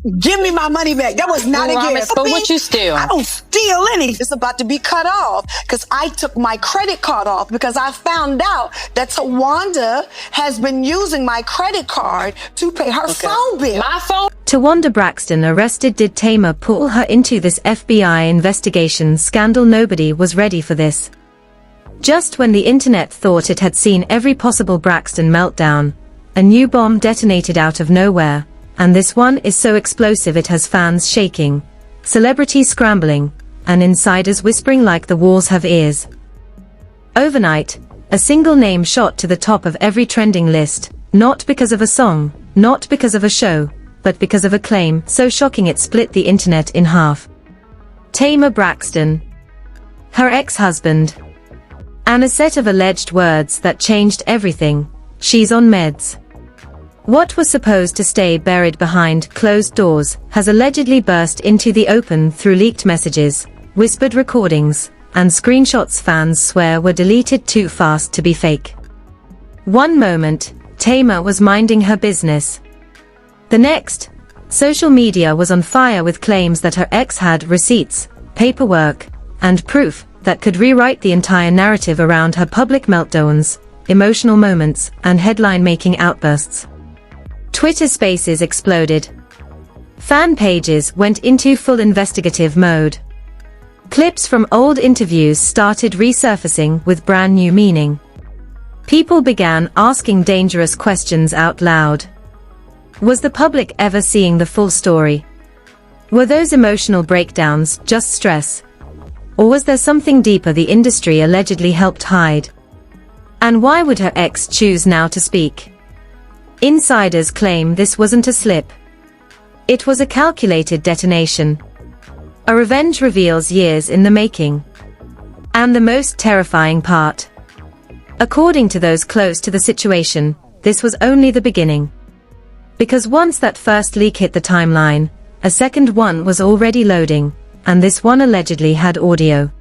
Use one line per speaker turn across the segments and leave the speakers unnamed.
Give me my money back. That was not a gift.
But what you steal?
I don't steal any. It's about to be cut off because I took my credit card off because I found out that Towanda has been using my credit card to pay her phone bill.
My phone?
Towanda Braxton arrested. Did Tamar pull her into this FBI investigation scandal? Nobody was ready for this. Just when the internet thought it had seen every possible Braxton meltdown, a new bomb detonated out of nowhere. And this one is so explosive it has fans shaking, celebrities scrambling, and insiders whispering like the walls have ears. Overnight, a single name shot to the top of every trending list, not because of a song, not because of a show, but because of a claim so shocking it split the internet in half. Tamar Braxton. Her ex-husband. And a set of alleged words that changed everything. She's on meds. What was supposed to stay buried behind closed doors has allegedly burst into the open through leaked messages, whispered recordings, and screenshots fans swear were deleted too fast to be fake. One moment, Tamar was minding her business. The next, social media was on fire with claims that her ex had receipts, paperwork, and proof that could rewrite the entire narrative around her public meltdowns, emotional moments, and headline-making outbursts. Twitter Spaces exploded. Fan pages went into full investigative mode. Clips from old interviews started resurfacing with brand new meaning. People began asking dangerous questions out loud. Was the public ever seeing the full story? Were those emotional breakdowns just stress? Or was there something deeper the industry allegedly helped hide? And why would her ex choose now to speak? Insiders claim this wasn't a slip. It was a calculated detonation. A revenge reveals years in the making. And the most terrifying part. According to those close to the situation, this was only the beginning. Because once that first leak hit the timeline, a second one was already loading, and this one allegedly had audio.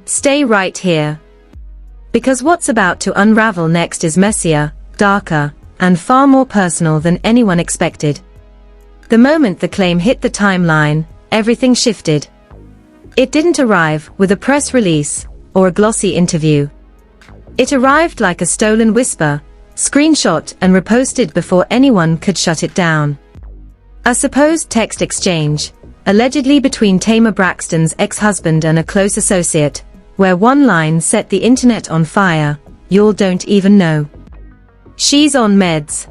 Stay right here. Because what's about to unravel next is messier, darker, and far more personal than anyone expected. The moment the claim hit the timeline, everything shifted. It didn't arrive with a press release or a glossy interview. It arrived like a stolen whisper, screenshot and reposted before anyone could shut it down. A supposed text exchange, allegedly between Tamar Braxton's ex-husband and a close associate, where one line set the internet on fire. "Y'all don't even know. She's on meds."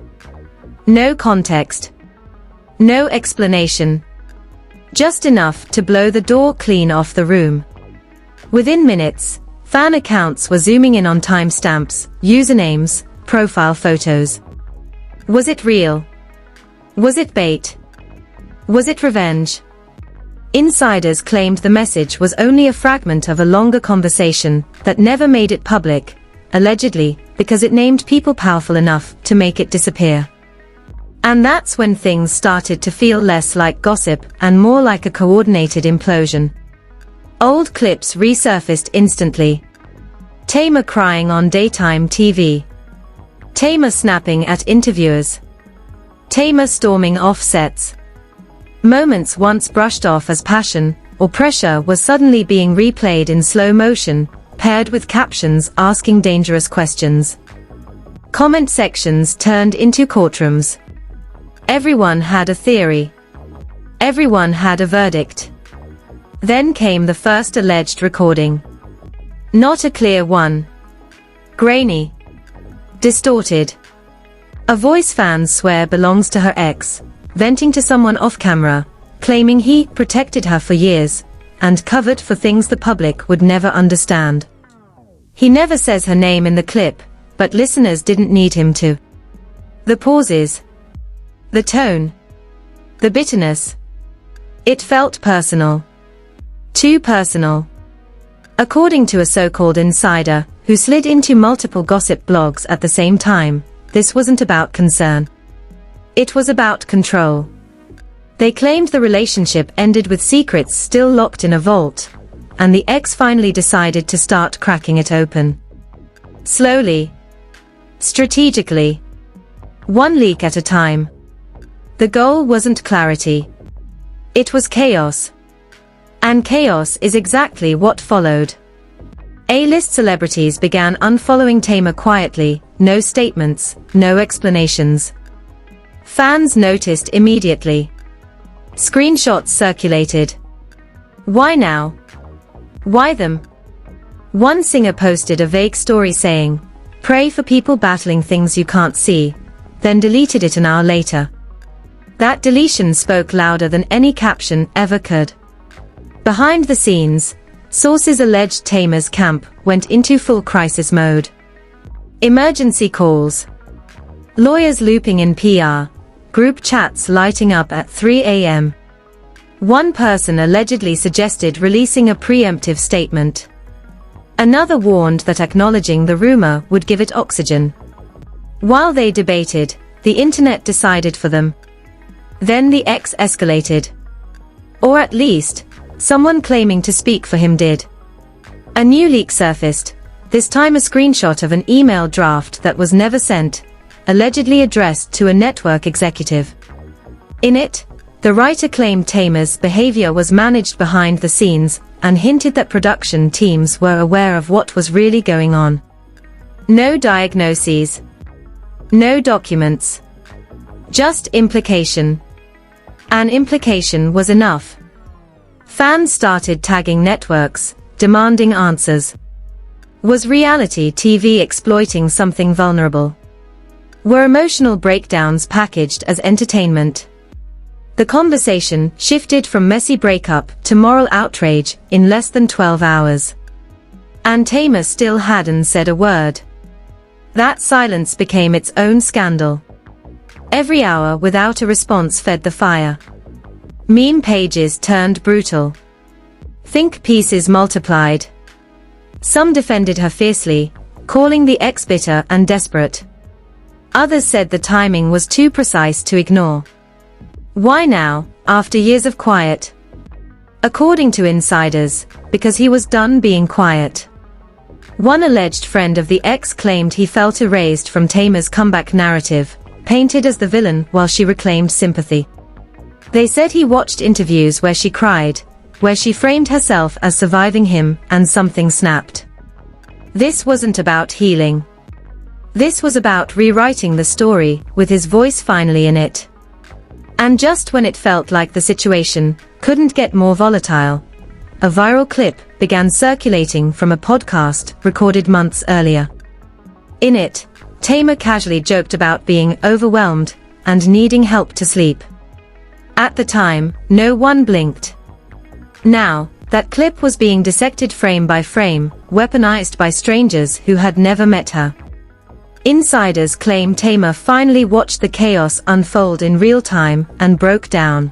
No context. No explanation. Just enough to blow the door clean off the room. Within minutes, fan accounts were zooming in on timestamps, usernames, profile photos. Was it real? Was it bait? Was it revenge? Insiders claimed the message was only a fragment of a longer conversation that never made it public, allegedly, because it named people powerful enough to make it disappear. And that's when things started to feel less like gossip and more like a coordinated implosion. Old clips resurfaced instantly. Tamar crying on daytime TV. Tamar snapping at interviewers. Tamar storming off sets. Moments once brushed off as passion or pressure was suddenly being replayed in slow motion, paired with captions asking dangerous questions. Comment sections turned into courtrooms. Everyone had a theory. Everyone had a verdict. Then came the first alleged recording. Not a clear one. Grainy. Distorted. A voice fans swear belongs to her ex, venting to someone off camera, claiming he protected her for years, and covered for things the public would never understand. He never says her name in the clip, but listeners didn't need him to. The pauses. The tone. The bitterness. It felt personal. Too personal. According to a so-called insider, who slid into multiple gossip blogs at the same time, this wasn't about concern. It was about control. They claimed the relationship ended with secrets still locked in a vault, and the ex finally decided to start cracking it open. Slowly. Strategically. One leak at a time. The goal wasn't clarity, It was chaos. And chaos is exactly what followed. A-list celebrities began unfollowing Tamar quietly, no statements, no explanations. Fans noticed immediately. Screenshots circulated. Why now? Why them? One singer posted a vague story saying, "Pray for people battling things you can't see," then deleted it an hour later. That deletion spoke louder than any caption ever could. Behind the scenes, sources alleged Tamar's camp went into full crisis mode. Emergency calls. Lawyers looping in PR. Group chats lighting up at 3 a.m. One person allegedly suggested releasing a preemptive statement. Another warned that acknowledging the rumor would give it oxygen. While they debated, the internet decided for them. Then the ex escalated. Or at least, someone claiming to speak for him did. A new leak surfaced, this time a screenshot of an email draft that was never sent, allegedly addressed to a network executive. In it, the writer claimed Tamar's behavior was managed behind the scenes and hinted that production teams were aware of what was really going on. No diagnoses. No documents. Just implication. An implication was enough. Fans started tagging networks, demanding answers. Was reality TV exploiting something vulnerable? Were emotional breakdowns packaged as entertainment? The conversation shifted from messy breakup to moral outrage in less than 12 hours. And Tamar still hadn't said a word. That silence became its own scandal. Every hour without a response fed the fire. Meme pages turned brutal. Think pieces multiplied. Some defended her fiercely, calling the ex bitter and desperate. Others said the timing was too precise to ignore. Why now, after years of quiet? According to insiders, because he was done being quiet. One alleged friend of the ex claimed he felt erased from Tamar's comeback narrative, painted as the villain while she reclaimed sympathy. They said he watched interviews where she cried, where she framed herself as surviving him, and something snapped. This wasn't about healing. This was about rewriting the story, with his voice finally in it. And just when it felt like the situation couldn't get more volatile, a viral clip began circulating from a podcast recorded months earlier. In it, Tamar casually joked about being overwhelmed and needing help to sleep. At the time, no one blinked. Now, that clip was being dissected frame by frame, weaponized by strangers who had never met her. Insiders claim Tamar finally watched the chaos unfold in real time and broke down.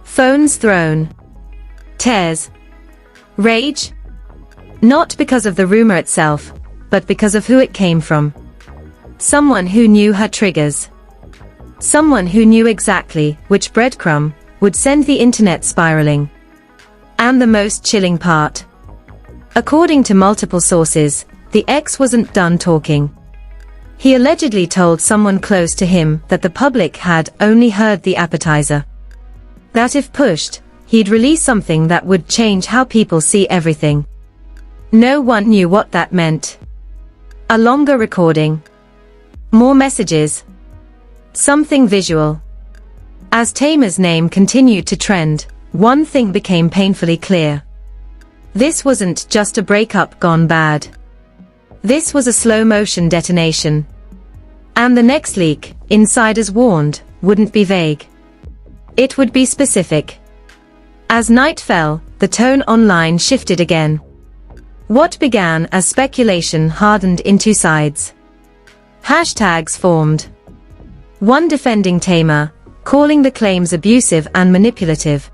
Phones thrown. Tears. Rage? Not because of the rumor itself, but because of who it came from. Someone who knew her triggers. Someone who knew exactly which breadcrumb would send the internet spiraling. And the most chilling part. According to multiple sources, the ex wasn't done talking. He allegedly told someone close to him that the public had only heard the appetizer. That if pushed, he'd release something that would change how people see everything. No one knew what that meant. A longer recording. More messages. Something visual. As Tamar's name continued to trend, one thing became painfully clear. This wasn't just a breakup gone bad. This was a slow-motion detonation. And the next leak, insiders warned, wouldn't be vague. It would be specific. As night fell, the tone online shifted again. What began as speculation hardened into sides. Hashtags formed. One defending Tamar, calling the claims abusive and manipulative.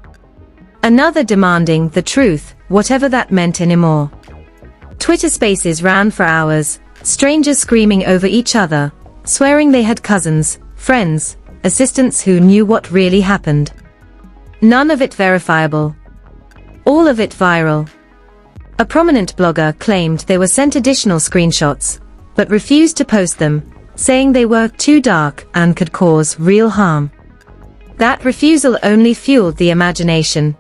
Another demanding the truth, whatever that meant anymore. Twitter spaces ran for hours, strangers screaming over each other, swearing they had cousins, friends, assistants who knew what really happened. None of it verifiable. All of it viral. A prominent blogger claimed they were sent additional screenshots, but refused to post them, saying they were too dark and could cause real harm. That refusal only fueled the imagination.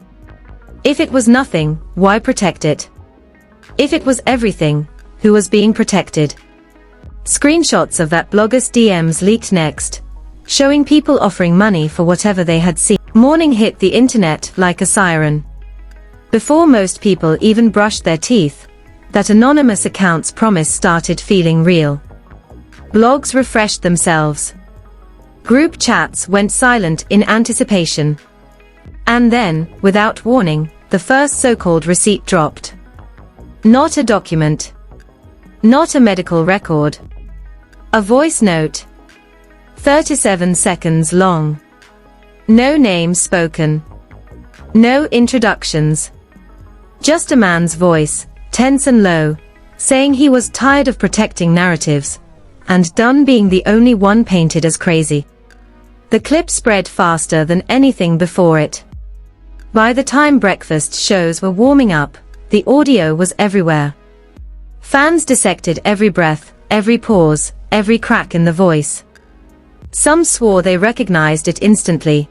If it was nothing, why protect it? If it was everything, who was being protected? Screenshots of that blogger's DMs leaked next, showing people offering money for whatever they had seen. Morning hit the internet like a siren. Before most people even brushed their teeth, that anonymous account's promise started feeling real. Blogs refreshed themselves. Group chats went silent in anticipation. And then, without warning, the first so-called receipt dropped. Not a document. Not a medical record. A voice note. 37 seconds long. No names spoken. No introductions. Just a man's voice, tense and low, saying he was tired of protecting narratives, and done being the only one painted as crazy. The clip spread faster than anything before it. By the time breakfast shows were warming up, the audio was everywhere. Fans dissected every breath, every pause, every crack in the voice. Some swore they recognized it instantly.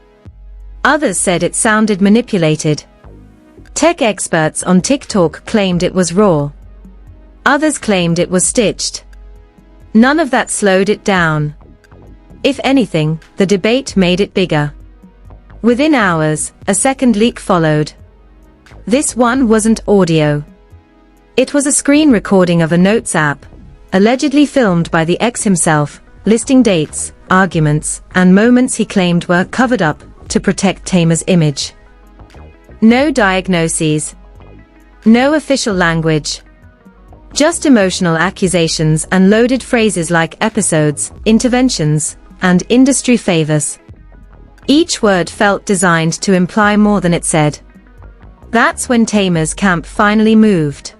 Others said it sounded manipulated. Tech experts on TikTok claimed it was raw. Others claimed it was stitched. None of that slowed it down. If anything, the debate made it bigger. Within hours, a second leak followed. This one wasn't audio. It was a screen recording of a notes app, allegedly filmed by the ex himself, listing dates, arguments, and moments he claimed were covered up to protect Tamar's image. No diagnoses. No official language. Just emotional accusations and loaded phrases like episodes, interventions, and industry favors. Each word felt designed to imply more than it said. That's when Tamar's camp finally moved.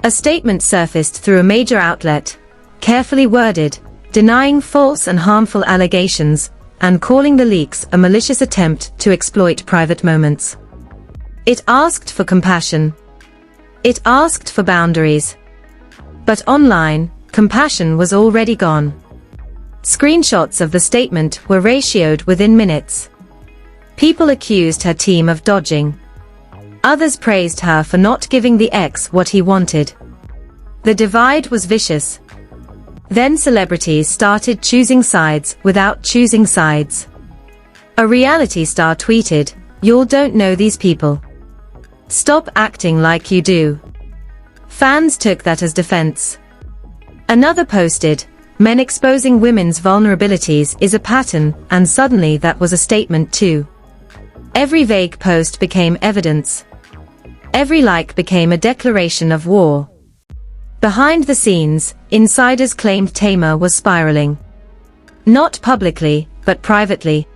A statement surfaced through a major outlet, carefully worded, denying false and harmful allegations, and calling the leaks a malicious attempt to exploit private moments. It asked for compassion. It asked for boundaries. But online, compassion was already gone. Screenshots of the statement were ratioed within minutes. People accused her team of dodging. Others praised her for not giving the ex what he wanted. The divide was vicious. Then celebrities started choosing sides without choosing sides. A reality star tweeted, "Y'all don't know these people. Stop acting like you do." Fans took that as defense. Another posted, "Men exposing women's vulnerabilities is a pattern," and suddenly that was a statement too. Every vague post became evidence. Every like became a declaration of war. Behind the scenes, insiders claimed Tamar was spiraling. Not publicly, but privately.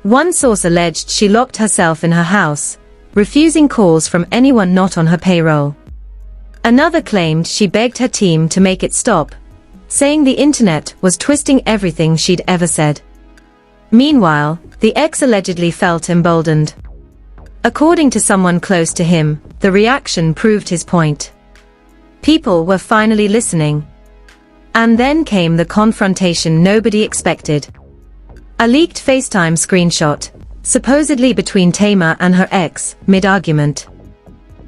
One source alleged she locked herself in her house, refusing calls from anyone not on her payroll. Another claimed she begged her team to make it stop, saying the internet was twisting everything she'd ever said. Meanwhile, the ex allegedly felt emboldened. According to someone close to him, the reaction proved his point. People were finally listening. And then came the confrontation nobody expected. A leaked FaceTime screenshot, supposedly between Tamar and her ex, mid-argument.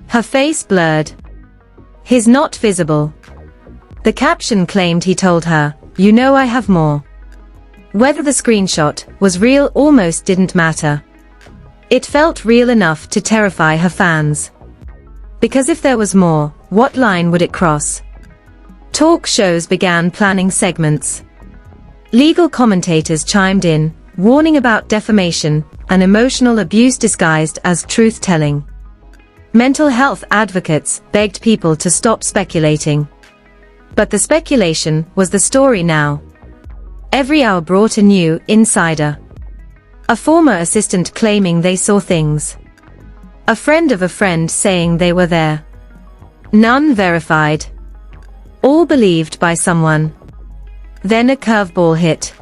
Her face blurred. His not visible. The caption claimed he told her, "You know I have more." Whether the screenshot was real almost didn't matter. It felt real enough to terrify her fans. Because if there was more, what line would it cross? Talk shows began planning segments. Legal commentators chimed in, warning about defamation and emotional abuse disguised as truth-telling. Mental health advocates begged people to stop speculating. But the speculation was the story now. Every hour brought a new insider. A former assistant claiming they saw things. A friend of a friend saying they were there. None verified. All believed by someone. Then a curveball hit.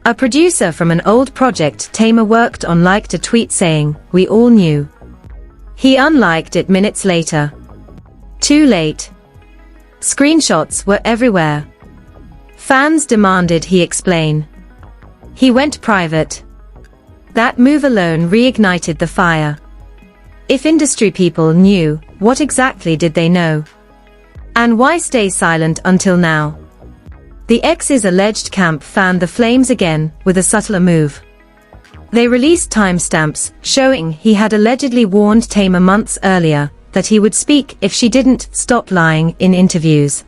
A producer from an old project Tamar worked on liked a tweet saying, "We all knew." He unliked it minutes later. Too late. Screenshots were everywhere. Fans demanded he explain. He went private. That move alone reignited the fire. If industry people knew, what exactly did they know? And why stay silent until now? The ex's alleged camp fanned the flames again with a subtler move. They released timestamps showing he had allegedly warned Tamar months earlier that he would speak if she didn't stop lying in interviews.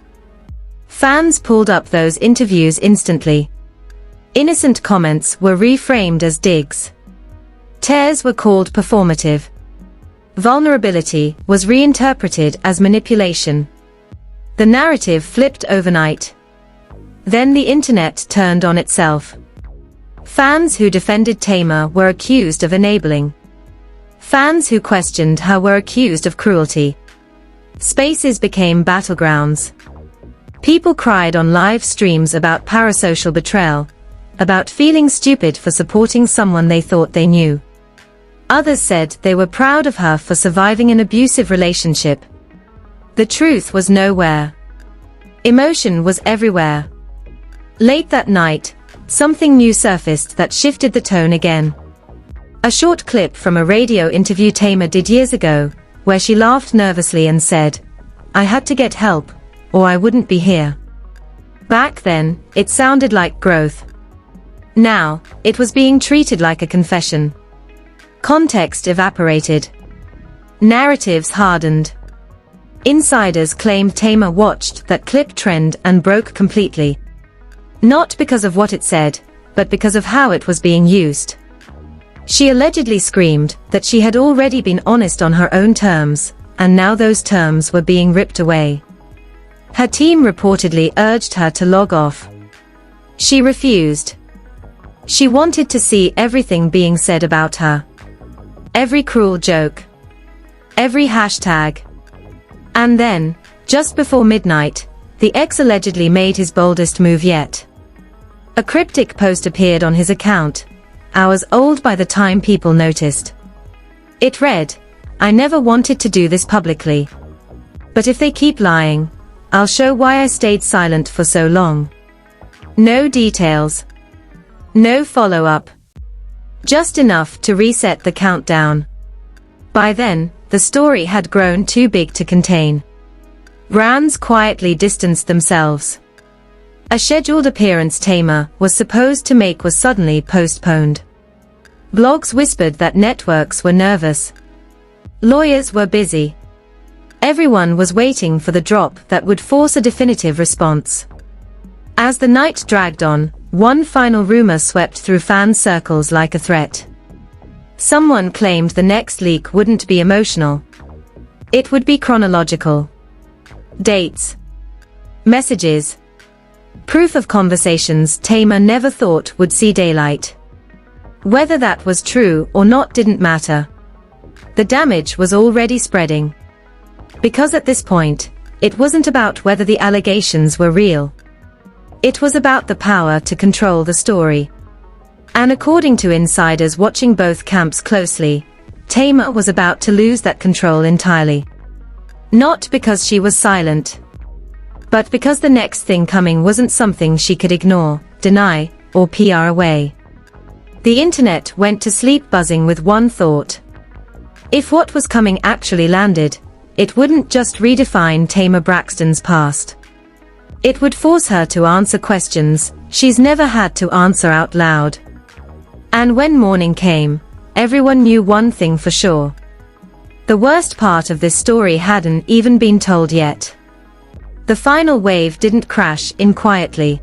Fans pulled up those interviews instantly. Innocent comments were reframed as digs. Tears were called performative. Vulnerability was reinterpreted as manipulation. The narrative flipped overnight. Then the internet turned on itself. Fans who defended Tamar were accused of enabling. Fans who questioned her were accused of cruelty. Spaces became battlegrounds. People cried on live streams about parasocial betrayal, about feeling stupid for supporting someone they thought they knew. Others said they were proud of her for surviving an abusive relationship. The truth was nowhere. Emotion was everywhere. Late that night, something new surfaced that shifted the tone again. A short clip from a radio interview Tamar did years ago, where she laughed nervously and said, "I had to get help, or I wouldn't be here." Back then, it sounded like growth. Now, it was being treated like a confession. Context evaporated. Narratives hardened. Insiders claimed Tamar watched that clip trend and broke completely. Not because of what it said, but because of how it was being used. She allegedly screamed that she had already been honest on her own terms, and now those terms were being ripped away. Her team reportedly urged her to log off. She refused. She wanted to see everything being said about her. Every cruel joke. Every hashtag. And then, just before midnight, the ex allegedly made his boldest move yet. A cryptic post appeared on his account, hours old by the time people noticed. It read, "I never wanted to do this publicly. But if they keep lying, I'll show why I stayed silent for so long." No details. No follow-up. Just enough to reset the countdown. By then, the story had grown too big to contain. Brands quietly distanced themselves. A scheduled appearance Tamar was supposed to make was suddenly postponed. Blogs whispered that networks were nervous. Lawyers were busy. Everyone was waiting for the drop that would force a definitive response. As the night dragged on, one final rumor swept through fan circles like a threat. Someone claimed the next leak wouldn't be emotional. It would be chronological. Dates. Messages. Proof of conversations Tamar never thought would see daylight. Whether that was true or not didn't matter. The damage was already spreading. Because at this point, it wasn't about whether the allegations were real. It was about the power to control the story. And according to insiders watching both camps closely, Tamar was about to lose that control entirely. Not because she was silent, but because the next thing coming wasn't something she could ignore, deny, or PR away. The internet went to sleep buzzing with one thought. If what was coming actually landed, it wouldn't just redefine Tamar Braxton's past. It would force her to answer questions she's never had to answer out loud. And when morning came, everyone knew one thing for sure. The worst part of this story hadn't even been told yet. The final wave didn't crash in quietly.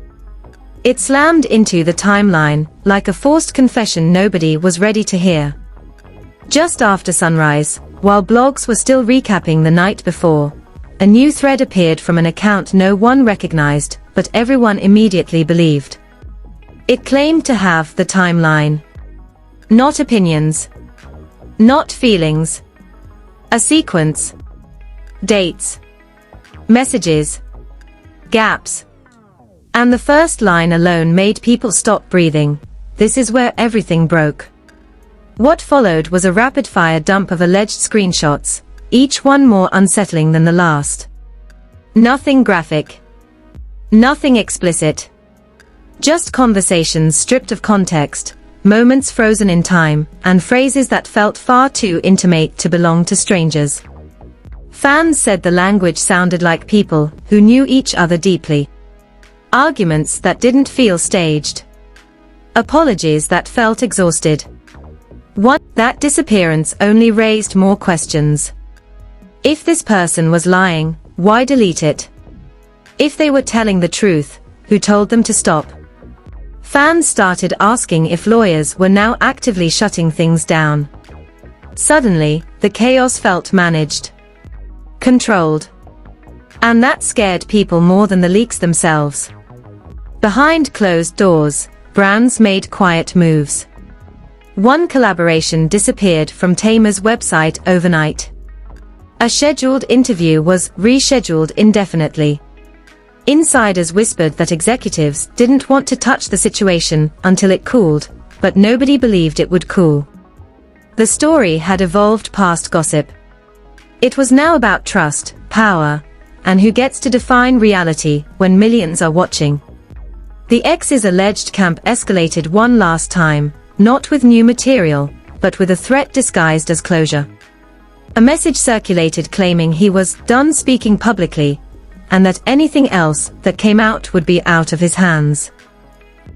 It slammed into the timeline, like a forced confession nobody was ready to hear. Just after sunrise, while blogs were still recapping the night before, a new thread appeared from an account no one recognized, but everyone immediately believed. It claimed to have the timeline. Not opinions. Not feelings. A sequence. Dates. Messages. Gaps. And the first line alone made people stop breathing. This is where everything broke. What followed was a rapid-fire dump of alleged screenshots, each one more unsettling than the last. Nothing graphic. Nothing explicit. Just conversations stripped of context, moments frozen in time, and phrases that felt far too intimate to belong to strangers. Fans said the language sounded like people who knew each other deeply. Arguments that didn't feel staged. Apologies that felt exhausted. That disappearance only raised more questions. If this person was lying, why delete it? If they were telling the truth, who told them to stop? Fans started asking if lawyers were now actively shutting things down. Suddenly, the chaos felt managed. Controlled. And that scared people more than the leaks themselves. Behind closed doors, brands made quiet moves. One collaboration disappeared from Tamar's website overnight. A scheduled interview was rescheduled indefinitely. Insiders whispered that executives didn't want to touch the situation until it cooled, but nobody believed it would cool. The story had evolved past gossip. It was now about trust, power, and who gets to define reality when millions are watching. The ex's alleged camp escalated one last time, not with new material, but with a threat disguised as closure. A message circulated claiming he was done speaking publicly, and that anything else that came out would be out of his hands.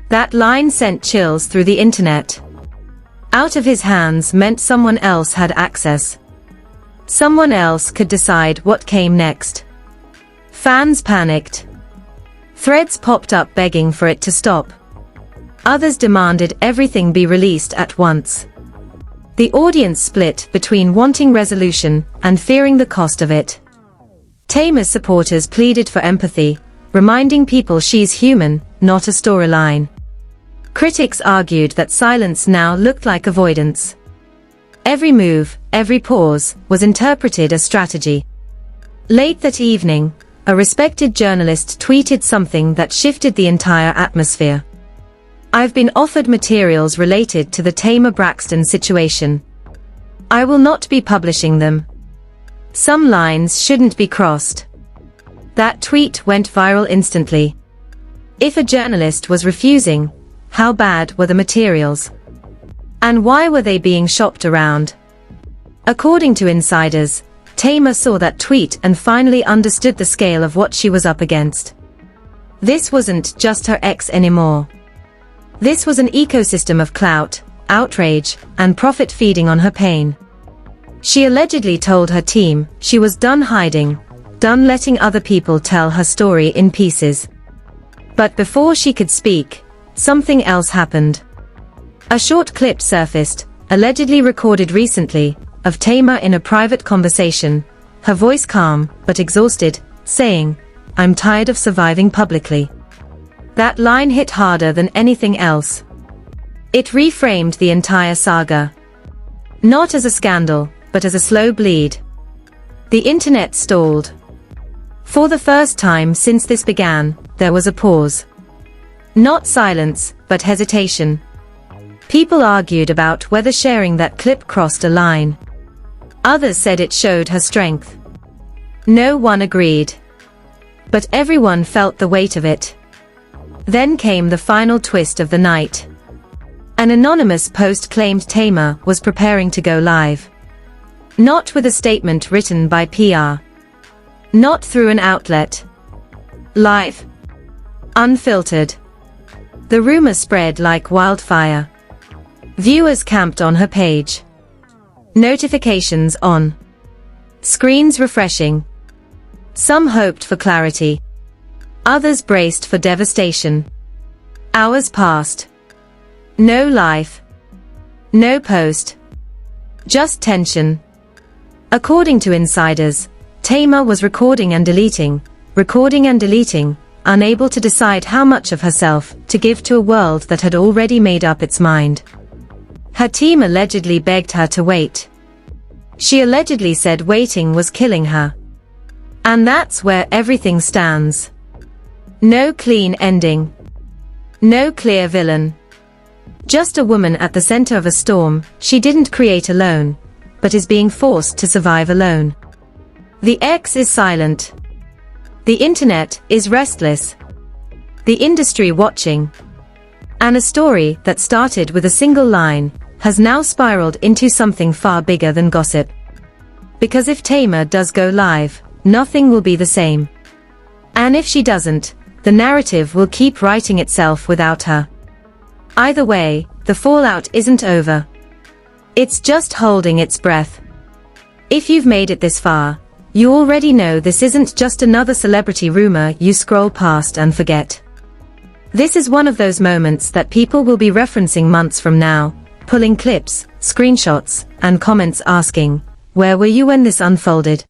That line sent chills through the internet. Out of his hands meant someone else had access. Someone else could decide what came next. Fans panicked. Threads popped up begging for it to stop. Others demanded everything be released at once. The audience split between wanting resolution and fearing the cost of it. Tamar's supporters pleaded for empathy, reminding people she's human, not a storyline. Critics argued that silence now looked like avoidance. Every move, every pause, was interpreted as strategy. Late that evening, a respected journalist tweeted something that shifted the entire atmosphere. "I've been offered materials related to the Tamar Braxton situation. I will not be publishing them. Some lines shouldn't be crossed." That tweet went viral instantly. If a journalist was refusing, how bad were the materials? And why were they being shopped around? According to insiders, Tamar saw that tweet and finally understood the scale of what she was up against. This wasn't just her ex anymore. This was an ecosystem of clout, outrage, and profit feeding on her pain. She allegedly told her team she was done hiding, done letting other people tell her story in pieces. But before she could speak, something else happened. A short clip surfaced, allegedly recorded recently, of Tamar in a private conversation, her voice calm but exhausted, saying, "I'm tired of surviving publicly." That line hit harder than anything else. It reframed the entire saga. Not as a scandal, but as a slow bleed. The internet stalled. For the first time since this began, there was a pause. Not silence, but hesitation. People argued about whether sharing that clip crossed a line. Others said it showed her strength. No one agreed. But everyone felt the weight of it. Then came the final twist of the night. An anonymous post claimed Tamar was preparing to go live. Not with a statement written by PR. Not through an outlet. Live. Unfiltered. The rumor spread like wildfire. Viewers camped on her page. Notifications on. Screens refreshing. Some hoped for clarity. Others braced for devastation. Hours passed. No life. No post. Just tension. According to insiders, Tamar was recording and deleting, unable to decide how much of herself to give to a world that had already made up its mind. Her team allegedly begged her to wait. She allegedly said waiting was killing her. And that's where everything stands. No clean ending. No clear villain. Just a woman at the center of a storm she didn't create alone, but is being forced to survive alone. The X is silent. The internet is restless. The industry watching. And a story that started with a single line has now spiraled into something far bigger than gossip. Because if Tamar does go live, nothing will be the same. And if she doesn't, the narrative will keep writing itself without her. Either way, the fallout isn't over. It's just holding its breath. If you've made it this far, you already know this isn't just another celebrity rumor you scroll past and forget. This is one of those moments that people will be referencing months from now, pulling clips, screenshots, and comments asking, "Where were you when this unfolded?"